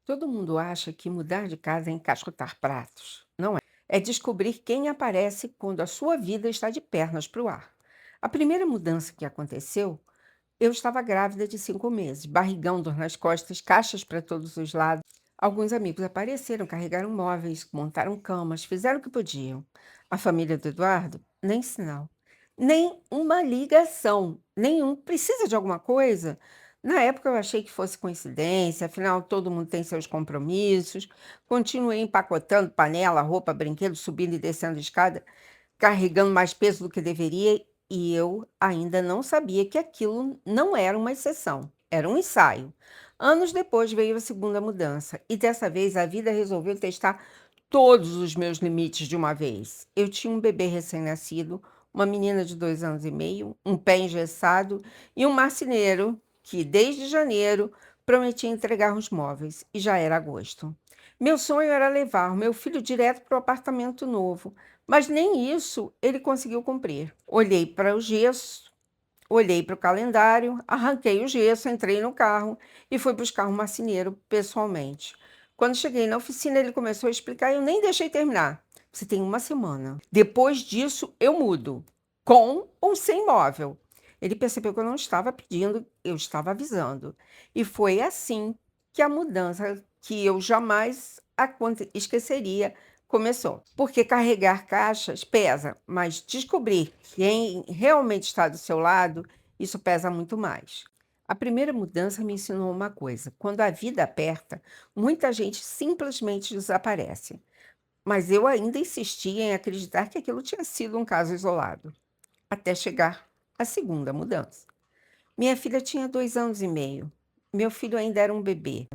Todo mundo acha que mudar de casa é encaixotar pratos. Não é. É descobrir quem aparece quando a sua vida está de pernas para o ar. A primeira mudança que aconteceu, eu estava grávida de 5 meses, barrigão, dor nas costas, caixas para todos os lados. Alguns amigos apareceram, carregaram móveis, montaram camas, fizeram o que podiam. A família do Eduardo, nem sinal. Nem uma ligação, nenhum. Precisa de alguma coisa? Na época eu achei que fosse coincidência, afinal todo mundo tem seus compromissos. Continuei empacotando panela, roupa, brinquedo, subindo e descendo escada, carregando mais peso do que deveria, e eu ainda não sabia que aquilo não era uma exceção, era um ensaio. Anos depois veio a segunda mudança, e dessa vez a vida resolveu testar todos os meus limites de uma vez. Eu tinha um bebê recém-nascido, uma menina de 2 anos e meio, um pé engessado e um marceneiro que, desde janeiro, prometia entregar os móveis, e já era agosto. Meu sonho era levar o meu filho direto para o apartamento novo, mas nem isso ele conseguiu cumprir. Olhei para o gesso, olhei para o calendário, arranquei o gesso, entrei no carro e fui buscar um marceneiro pessoalmente. Quando cheguei na oficina, ele começou a explicar e eu nem deixei terminar. Você tem uma semana. Depois disso, eu mudo, com ou sem móvel. Ele percebeu que eu não estava pedindo, eu estava avisando. E foi assim que a mudança que eu jamais esqueceria começou. Porque carregar caixas pesa, mas descobrir quem realmente está do seu lado, isso pesa muito mais. A primeira mudança me ensinou uma coisa: quando a vida aperta, muita gente simplesmente desaparece. Mas eu ainda insistia em acreditar que aquilo tinha sido um caso isolado, até chegar a segunda mudança. Minha filha tinha 2 anos e meio. Meu filho ainda era um bebê.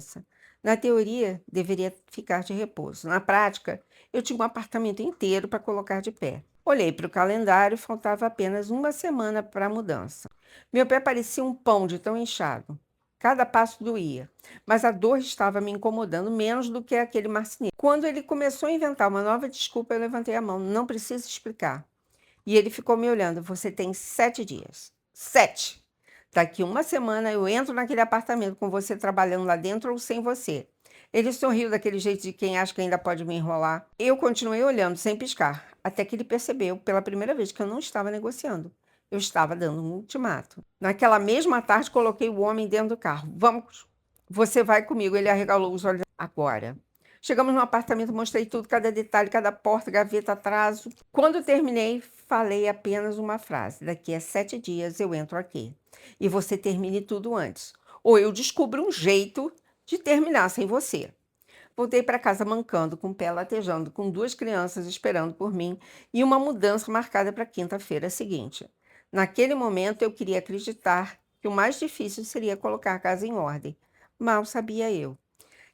Na teoria, deveria ficar de repouso. Na prática, eu tinha um apartamento inteiro para colocar de pé. Olhei para o calendário e faltava apenas uma semana para a mudança. Meu pé parecia um pão de tão inchado. Cada passo doía, mas a dor estava me incomodando menos do que aquele marceneiro. Quando ele começou a inventar uma nova desculpa, eu levantei a mão. Não precisa explicar. E ele ficou me olhando. Você tem 7 dias. 7! Daqui uma semana eu entro naquele apartamento com você trabalhando lá dentro ou sem você. Ele sorriu daquele jeito de quem acha que ainda pode me enrolar. Eu continuei olhando sem piscar, até que ele percebeu pela primeira vez que eu não estava negociando. Eu estava dando um ultimato. Naquela mesma tarde, coloquei o homem dentro do carro. Vamos, você vai comigo. Ele arregalou os olhos. Agora. Chegamos no apartamento, mostrei tudo, cada detalhe, cada porta, gaveta, atraso. Quando terminei, falei apenas uma frase: daqui a 7 dias eu entro aqui. E você termine tudo antes. Ou eu descubro um jeito de terminar sem você. Voltei para casa mancando, com o pé latejando, com 2 crianças esperando por mim e uma mudança marcada para quinta-feira seguinte. Naquele momento eu queria acreditar que o mais difícil seria colocar a casa em ordem. Mal sabia eu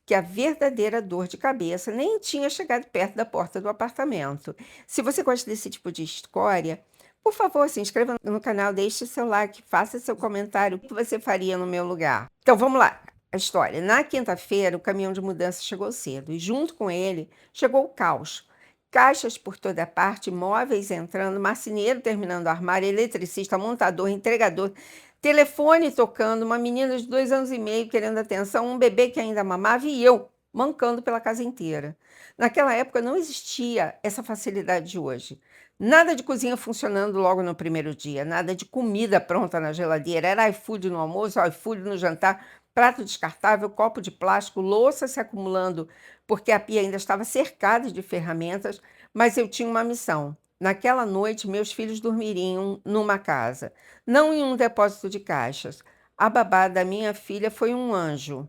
que a verdadeira dor de cabeça nem tinha chegado perto da porta do apartamento. Se você gosta desse tipo de história, por favor, se inscreva no canal, deixe seu like, faça seu comentário. O que você faria no meu lugar? Então vamos lá. A história. Na quinta-feira, o caminhão de mudança chegou cedo e, junto com ele, chegou o caos. Caixas por toda parte, móveis entrando, marceneiro terminando o armário, eletricista, montador, entregador, telefone tocando, uma menina de 2 anos e meio querendo atenção, um bebê que ainda mamava e eu mancando pela casa inteira. Naquela época não existia essa facilidade de hoje. Nada de cozinha funcionando logo no primeiro dia, nada de comida pronta na geladeira. Era iFood no almoço, iFood no jantar, prato descartável, copo de plástico, louça se acumulando, porque a pia ainda estava cercada de ferramentas, mas eu tinha uma missão. Naquela noite, meus filhos dormiriam numa casa, não em um depósito de caixas. A babá da minha filha foi um anjo.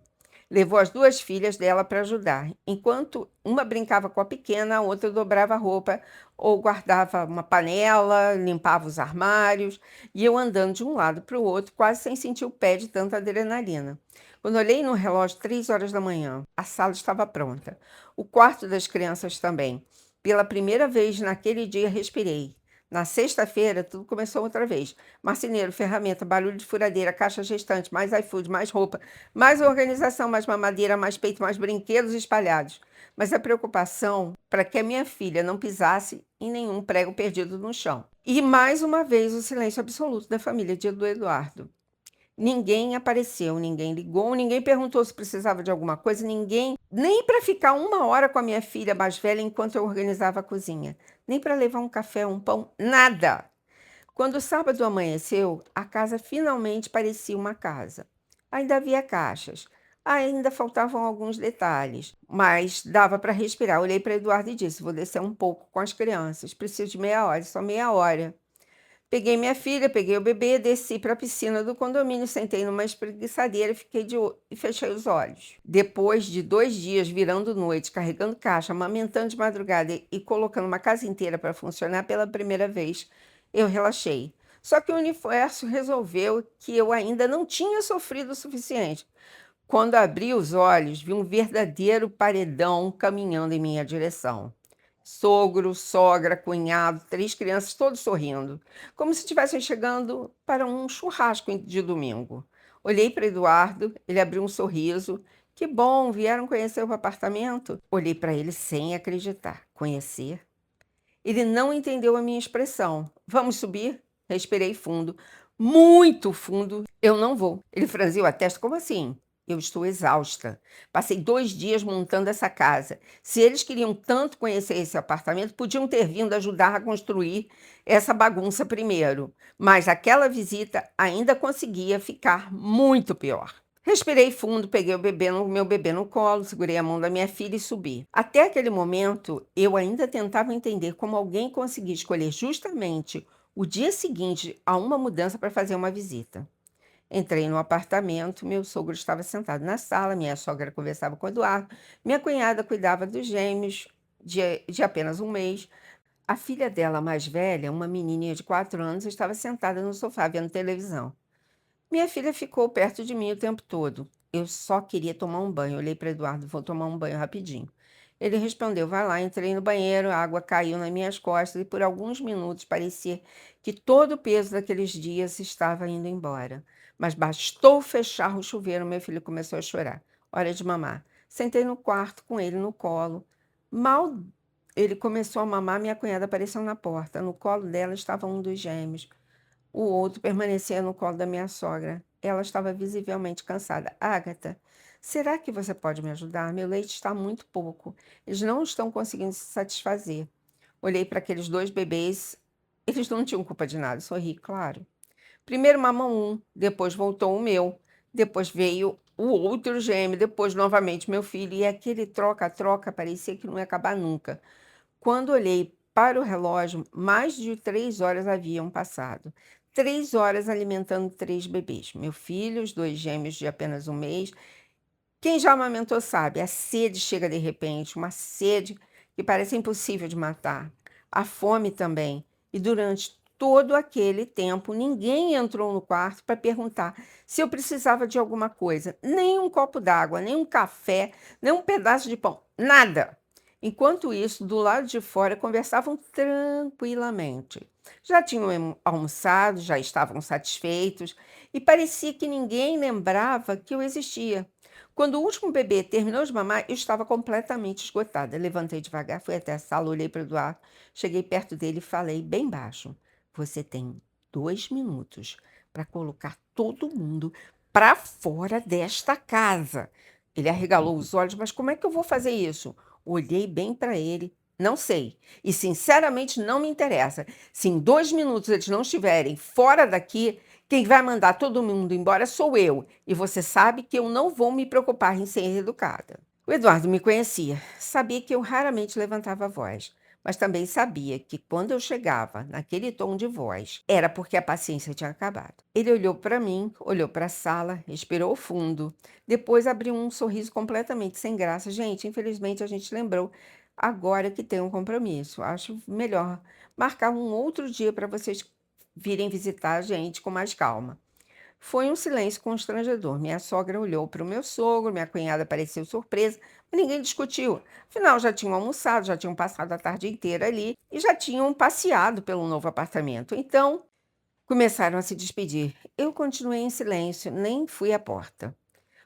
Levou as 2 filhas dela para ajudar. Enquanto uma brincava com a pequena, a outra dobrava a roupa ou guardava uma panela, limpava os armários, e eu andando de um lado para o outro, quase sem sentir o pé de tanta adrenalina. Quando olhei no relógio, 3 horas da manhã, a sala estava pronta. O quarto das crianças também. Pela primeira vez naquele dia, respirei. Na sexta-feira, tudo começou outra vez. Marceneiro, ferramenta, barulho de furadeira, caixa gestante, mais iFood, mais roupa, mais organização, mais mamadeira, mais peito, mais brinquedos espalhados. Mas a preocupação para que a minha filha não pisasse em nenhum prego perdido no chão. E mais uma vez o silêncio absoluto da família do Eduardo. Ninguém apareceu, ninguém ligou, ninguém perguntou se precisava de alguma coisa, ninguém, nem para ficar 1 hora com a minha filha mais velha enquanto eu organizava a cozinha, nem para levar um café, um pão, nada. Quando o sábado amanheceu, a casa finalmente parecia uma casa. Ainda havia caixas, ainda faltavam alguns detalhes, mas dava para respirar. Olhei para Eduardo e disse: Vou descer um pouco com as crianças, preciso de meia hora, só meia hora. Peguei minha filha, peguei o bebê, desci para a piscina do condomínio, sentei numa espreguiçadeira e e fechei os olhos. Depois de 2 dias virando noite, carregando caixa, amamentando de madrugada e colocando uma casa inteira para funcionar pela primeira vez, eu relaxei. Só que o universo resolveu que eu ainda não tinha sofrido o suficiente. Quando abri os olhos, vi um verdadeiro paredão caminhando em minha direção. Sogro, sogra, cunhado, 3 crianças, todos sorrindo, como se estivessem chegando para um churrasco de domingo. Olhei para Eduardo, ele abriu um sorriso. Que bom, vieram conhecer o apartamento? Olhei para ele sem acreditar. Conhecer? Ele não entendeu a minha expressão. Vamos subir? Respirei fundo, muito fundo. Eu não vou. Ele franziu a testa. Como assim? Eu estou exausta. Passei 2 dias montando essa casa. Se eles queriam tanto conhecer esse apartamento, podiam ter vindo ajudar a construir essa bagunça primeiro. Mas aquela visita ainda conseguia ficar muito pior. Respirei fundo, peguei meu bebê no colo, segurei a mão da minha filha e subi. Até aquele momento, eu ainda tentava entender como alguém conseguia escolher justamente o dia seguinte a uma mudança para fazer uma visita. Entrei no apartamento, meu sogro estava sentado na sala, minha sogra conversava com o Eduardo, minha cunhada cuidava dos gêmeos de apenas um mês. A filha dela mais velha, uma menininha de 4 anos, estava sentada no sofá vendo televisão. Minha filha ficou perto de mim o tempo todo. Eu só queria tomar um banho. Olhei para Eduardo, vou tomar um banho rapidinho. Ele respondeu, vai lá, entrei no banheiro, a água caiu nas minhas costas e por alguns minutos parecia que todo o peso daqueles dias estava indo embora. Mas bastou fechar o chuveiro, meu filho começou a chorar. Hora de mamar. Sentei no quarto com ele no colo. Mal ele começou a mamar, minha cunhada apareceu na porta. No colo dela estava um dos gêmeos. O outro permanecia no colo da minha sogra. Ela estava visivelmente cansada. Agatha, será que você pode me ajudar? Meu leite está muito pouco. Eles não estão conseguindo se satisfazer. Olhei para aqueles 2 bebês. Eles não tinham culpa de nada. Sorri, claro. Primeiro mamou um, depois voltou o meu, depois veio o outro gêmeo, depois novamente meu filho. E aquele troca-troca parecia que não ia acabar nunca. Quando olhei para o relógio, mais de 3 horas haviam passado. 3 horas alimentando 3 bebês. Meu filho, os 2 gêmeos de apenas um mês. Quem já amamentou sabe, a sede chega de repente, uma sede que parece impossível de matar. A fome também. E durante todo aquele tempo, ninguém entrou no quarto para perguntar se eu precisava de alguma coisa. Nem um copo d'água, nem um café, nem um pedaço de pão. Nada. Enquanto isso, do lado de fora, conversavam tranquilamente. Já tinham almoçado, já estavam satisfeitos e parecia que ninguém lembrava que eu existia. Quando o último bebê terminou de mamar, eu estava completamente esgotada. Levantei devagar, fui até a sala, olhei para o Eduardo, cheguei perto dele e falei bem baixo: Você tem 2 minutos para colocar todo mundo para fora desta casa. Ele arregalou os olhos, mas como é que eu vou fazer isso? Olhei bem para ele. Não sei. E sinceramente não me interessa. Se em 2 minutos eles não estiverem fora daqui, quem vai mandar todo mundo embora sou eu. E você sabe que eu não vou me preocupar em ser educada. O Eduardo me conhecia. Sabia que eu raramente levantava a voz. Mas também sabia que quando eu chegava naquele tom de voz, era porque a paciência tinha acabado. Ele olhou para mim, olhou para a sala, respirou fundo. Depois abriu um sorriso completamente sem graça. Gente, infelizmente a gente lembrou agora que tem um compromisso. Acho melhor marcar um outro dia para vocês virem visitar a gente com mais calma. Foi um silêncio constrangedor. Minha sogra olhou para o meu sogro, minha cunhada pareceu surpresa, mas ninguém discutiu. Afinal, já tinham almoçado, já tinham passado a tarde inteira ali e já tinham passeado pelo novo apartamento. Então, começaram a se despedir. Eu continuei em silêncio, nem fui à porta.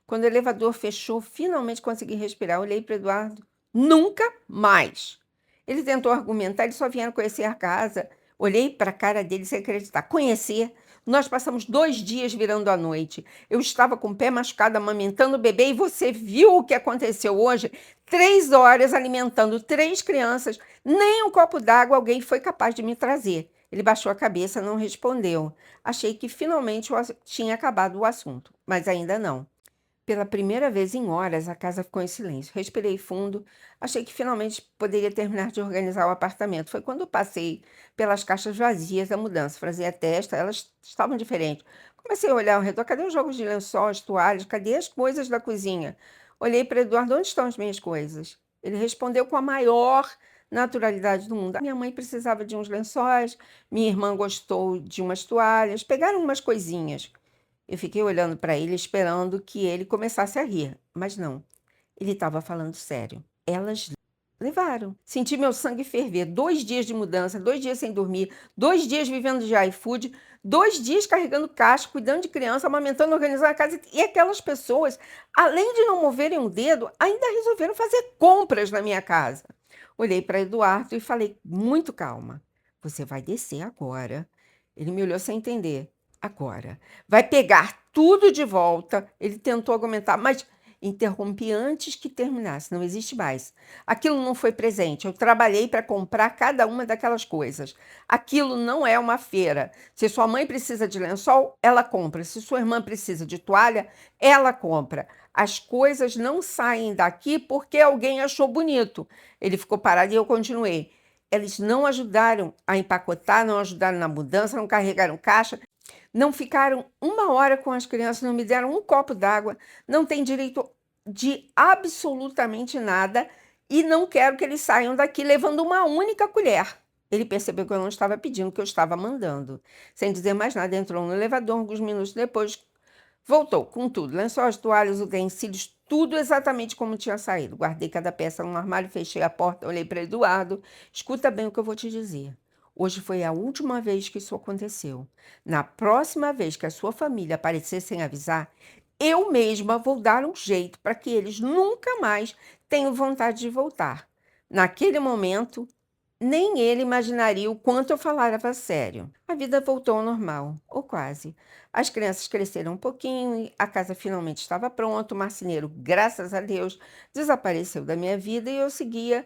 Quando o elevador fechou, finalmente consegui respirar. Olhei para o Eduardo. Nunca mais! Ele tentou argumentar, eles só vieram conhecer a casa. Olhei para a cara dele sem acreditar. Conhecer? Nós passamos 2 dias virando a noite. Eu estava com o pé machucado, amamentando o bebê, e você viu o que aconteceu hoje? 3 horas alimentando 3 crianças, nem um copo d'água alguém foi capaz de me trazer. Ele baixou a cabeça, não respondeu. Achei que finalmente tinha acabado o assunto, mas ainda não. Pela primeira vez em horas, a casa ficou em silêncio. Respirei fundo, achei que finalmente poderia terminar de organizar o apartamento. Foi quando passei pelas caixas vazias da mudança. Franzi a testa, elas estavam diferentes. Comecei a olhar ao redor. Cadê os jogos de lençóis, toalhas? Cadê as coisas da cozinha? Olhei para Eduardo, onde estão as minhas coisas? Ele respondeu com a maior naturalidade do mundo. Minha mãe precisava de uns lençóis, minha irmã gostou de umas toalhas, pegaram umas coisinhas. Eu fiquei olhando para ele, esperando que ele começasse a rir, mas não. Ele estava falando sério. Elas levaram. Senti meu sangue ferver. 2 dias de mudança, 2 dias sem dormir, 2 dias vivendo de iFood, 2 dias carregando caixa, cuidando de criança, amamentando, organizando a casa. E aquelas pessoas, além de não moverem um dedo, ainda resolveram fazer compras na minha casa. Olhei para Eduardo e falei, muito calma. Você vai descer agora. Ele me olhou sem entender. Agora. Vai pegar tudo de volta. Ele tentou argumentar, mas interrompi antes que terminasse. Não existe mais. Aquilo não foi presente. Eu trabalhei para comprar cada uma daquelas coisas. Aquilo não é uma feira. Se sua mãe precisa de lençol, ela compra. Se sua irmã precisa de toalha, ela compra. As coisas não saem daqui porque alguém achou bonito. Ele ficou parado e eu continuei. Eles não ajudaram a empacotar, não ajudaram na mudança, não carregaram caixa. Não ficaram 1 hora com as crianças, não me deram um copo d'água, não têm direito de absolutamente nada e não quero que eles saiam daqui levando uma única colher. Ele percebeu que eu não estava pedindo, que eu estava mandando. Sem dizer mais nada, entrou no elevador, alguns minutos depois, voltou com tudo, lençóis, toalhas, utensílios, tudo exatamente como tinha saído. Guardei cada peça num armário, fechei a porta, olhei para Eduardo. Escuta bem o que eu vou te dizer. Hoje foi a última vez que isso aconteceu. Na próxima vez que a sua família aparecer sem avisar, eu mesma vou dar um jeito para que eles nunca mais tenham vontade de voltar. Naquele momento, nem ele imaginaria o quanto eu falava sério. A vida voltou ao normal, ou quase. As crianças cresceram um pouquinho, a casa finalmente estava pronta, o marceneiro, graças a Deus, desapareceu da minha vida e eu seguia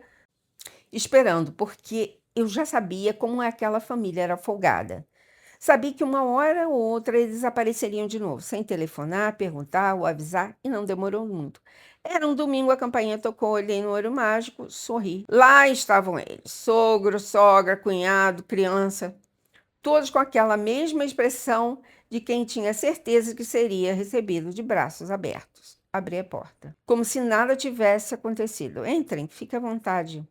esperando, porque eu já sabia como aquela família era folgada. Sabia que 1 hora ou outra eles apareceriam de novo, sem telefonar, perguntar ou avisar, e não demorou muito. Era um domingo, a campainha tocou, olhei no olho mágico, sorri. Lá estavam eles, sogro, sogra, cunhado, criança, todos com aquela mesma expressão de quem tinha certeza que seria recebido de braços abertos. Abri a porta, como se nada tivesse acontecido. Entrem, fique à vontade.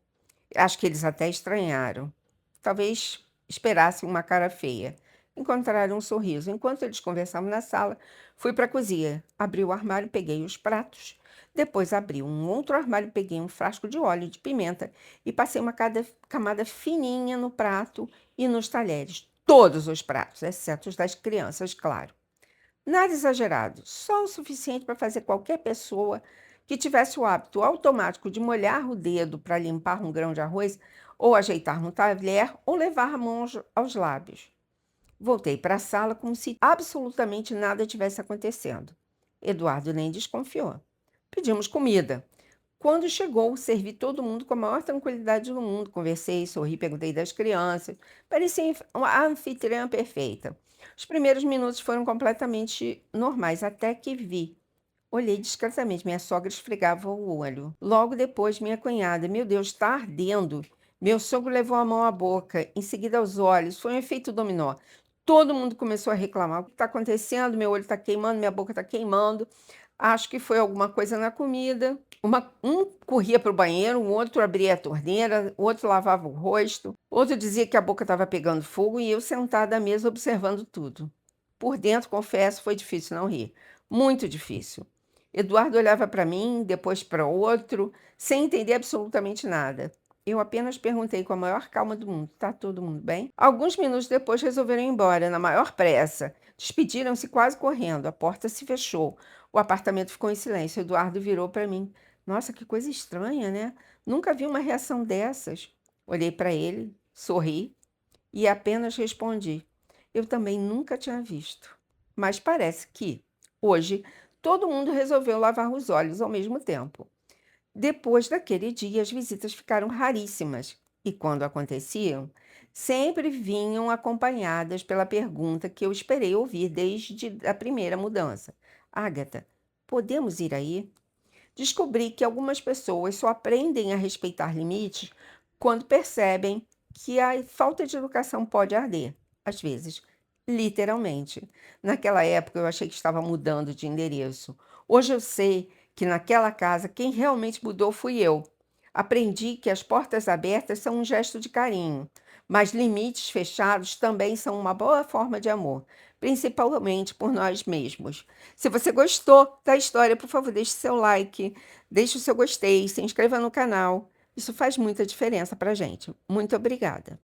Acho que eles até estranharam. Talvez esperassem uma cara feia. Encontraram um sorriso. Enquanto eles conversavam na sala, fui para a cozinha. Abri o armário, peguei os pratos. Depois abri um outro armário, peguei um frasco de óleo de pimenta e passei uma camada fininha no prato e nos talheres. Todos os pratos, exceto os das crianças, claro. Nada exagerado, só o suficiente para fazer qualquer pessoa que tivesse o hábito automático de molhar o dedo para limpar um grão de arroz, ou ajeitar um talher, ou levar a mão aos lábios. Voltei para a sala como se absolutamente nada tivesse acontecendo. Eduardo nem desconfiou. Pedimos comida. Quando chegou, servi todo mundo com a maior tranquilidade do mundo. Conversei, sorri, perguntei das crianças. Parecia uma anfitriã perfeita. Os primeiros minutos foram completamente normais, até que vi. Olhei discretamente. Minha sogra esfregava o olho. Logo depois, minha cunhada. Meu Deus, está ardendo. Meu sogro levou a mão à boca, em seguida aos olhos. Foi um efeito dominó. Todo mundo começou a reclamar. O que está acontecendo? Meu olho está queimando, minha boca está queimando. Acho que foi alguma coisa na comida. Um corria para o banheiro, o outro abria a torneira, o outro lavava o rosto, outro dizia que a boca estava pegando fogo e eu sentada à mesa observando tudo. Por dentro, confesso, foi difícil não rir. Muito difícil. Eduardo olhava para mim, depois para outro, sem entender absolutamente nada. Eu apenas perguntei com a maior calma do mundo: tá todo mundo bem? Alguns minutos depois resolveram ir embora, na maior pressa. Despediram-se quase correndo. A porta se fechou. O apartamento ficou em silêncio. Eduardo virou para mim. Nossa, que coisa estranha, né? Nunca vi uma reação dessas. Olhei para ele, sorri e apenas respondi: Eu também nunca tinha visto. Mas parece que, hoje, todo mundo resolveu lavar os olhos ao mesmo tempo. Depois daquele dia, as visitas ficaram raríssimas e, quando aconteciam, sempre vinham acompanhadas pela pergunta que eu esperei ouvir desde a primeira mudança: Agatha, podemos ir aí? Descobri que algumas pessoas só aprendem a respeitar limites quando percebem que a falta de educação pode arder, às vezes, literalmente. Naquela época eu achei que estava mudando de endereço. Hoje eu sei que naquela casa quem realmente mudou fui eu. Aprendi que as portas abertas são um gesto de carinho, mas limites fechados também são uma boa forma de amor, principalmente por nós mesmos. Se você gostou da história, por favor, deixe seu like, deixe o seu gostei, se inscreva no canal. Isso faz muita diferença para gente. Muito obrigada.